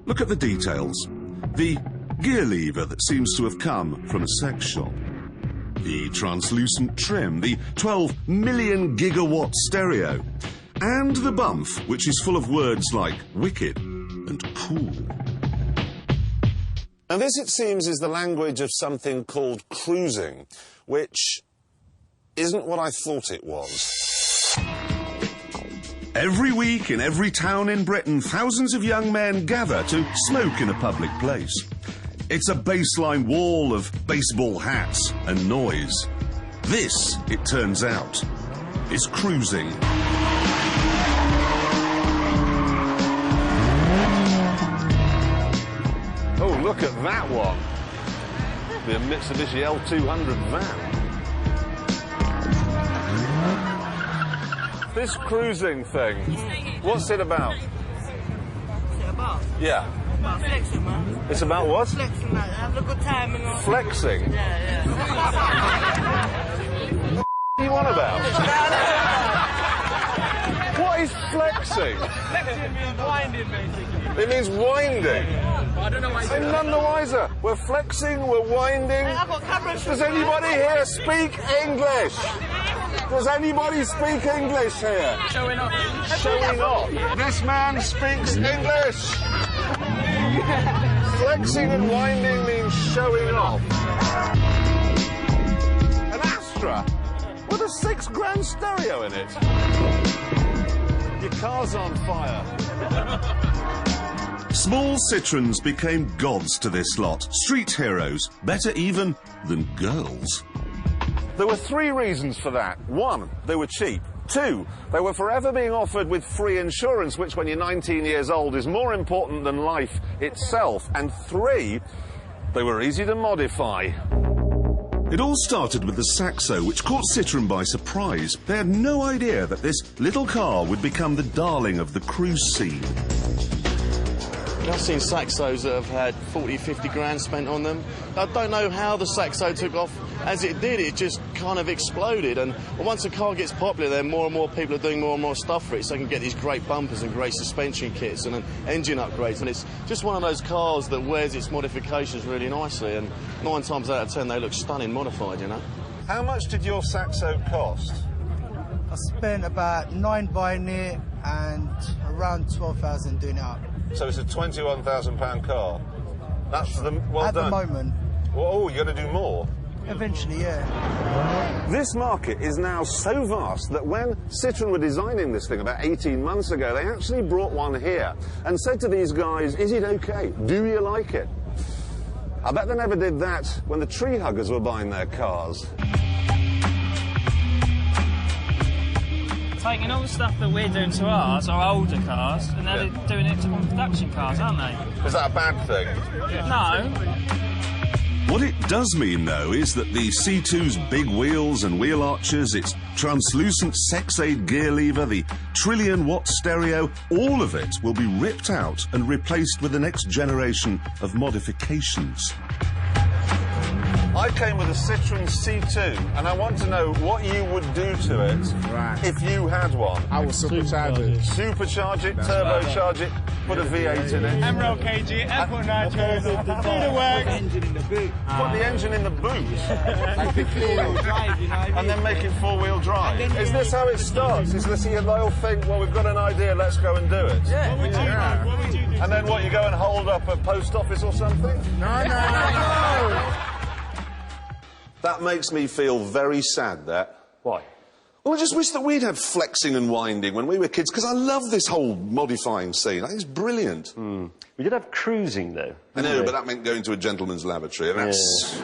Look at the details. The gear lever that seems to have come from a sex shop. The translucent trim, the 12 million gigawatt stereo, and the bump, which is full of words like wicked and cool. And this, it seems, is the language of something called cruising, which isn't what I thought it was. Every week in every town in Britain, thousands of young men gather to smoke in a public place. It's a baseline wall of baseball hats and noise. This, it turns out, is cruising. Oh, look at that one. The Mitsubishi L200 van. This cruising thing, what's it about? What's it about? Yeah. About flexing, man. It's about what? Flexing, like, have a good time and all. Flexing? Yeah. What are you on about? What is flexing? Flexing means winding, basically. It means winding. I don't know why I'm none the wiser. We're flexing, we're winding. Hey, I've got cameras. Does anybody here speak English? Does anybody speak English here? Showing off. Showing off. This man speaks English. Flexing and winding means showing off. An Astra with a £6,000 stereo in it. Your car's on fire. Small Citroens became gods to this lot. Street heroes, better even than girls. There were 3 reasons for that. 1, they were cheap. 2, they were forever being offered with free insurance, which when you're 19 years old is more important than life itself. And 3, they were easy to modify. It all started with the Saxo, which caught Citroën by surprise. They had no idea that this little car would become the darling of the cruise scene. I've seen Saxos that have had 40, 50 grand spent on them. I don't know how the Saxo took off. As it did, it just kind of exploded. And once a car gets popular, then more and more people are doing more and more stuff for it, so they can get these great bumpers and great suspension kits and engine upgrades. And it's just one of those cars that wears its modifications really nicely. And 9 times out of 10, they look stunning modified, you know. How much did your Saxo cost? I spent about 9 buying it and around 12,000 doing it up. So it's a £21,000 car. That's the well At done. the moment. Well, oh, you're going to do more? Eventually, yeah. This market is now so vast that when Citroën were designing this thing about 18 months ago, they actually brought one here and said to these guys, is it okay? Do you like it? I bet they never did that when the tree huggers were buying their cars. Taking all the stuff that we're doing to ours, our older cars, and now they're doing it to production cars, aren't they? Is that a bad thing? No. What it does mean, though, is that the C2's big wheels and wheel arches, its translucent Sexade gear lever, the trillion-watt stereo, all of it will be ripped out and replaced with the next generation of modifications. I came with a Citroën C2, and I want to know what you would do to it if you had one. I would supercharge it. Supercharge it, turbocharge it, put a V8 in it. Emerald KG, Apple Nitro, do the work. Engine in the boot. Put the engine in the boot. Like the 4-wheel drive, you know. And then make it 4-wheel drive. Is this how it starts? Is this they'll think, well, we've got an idea, let's go and do it? Yeah. What would you do? What would you do? And then what, you go and hold up a post office or something? No. That makes me feel very sad, that. Why? Well, I just wish that we'd had flexing and winding when we were kids, because I love this whole modifying scene. I think it's brilliant. We did have cruising, though. I know, but that meant going to a gentleman's lavatory, and that's...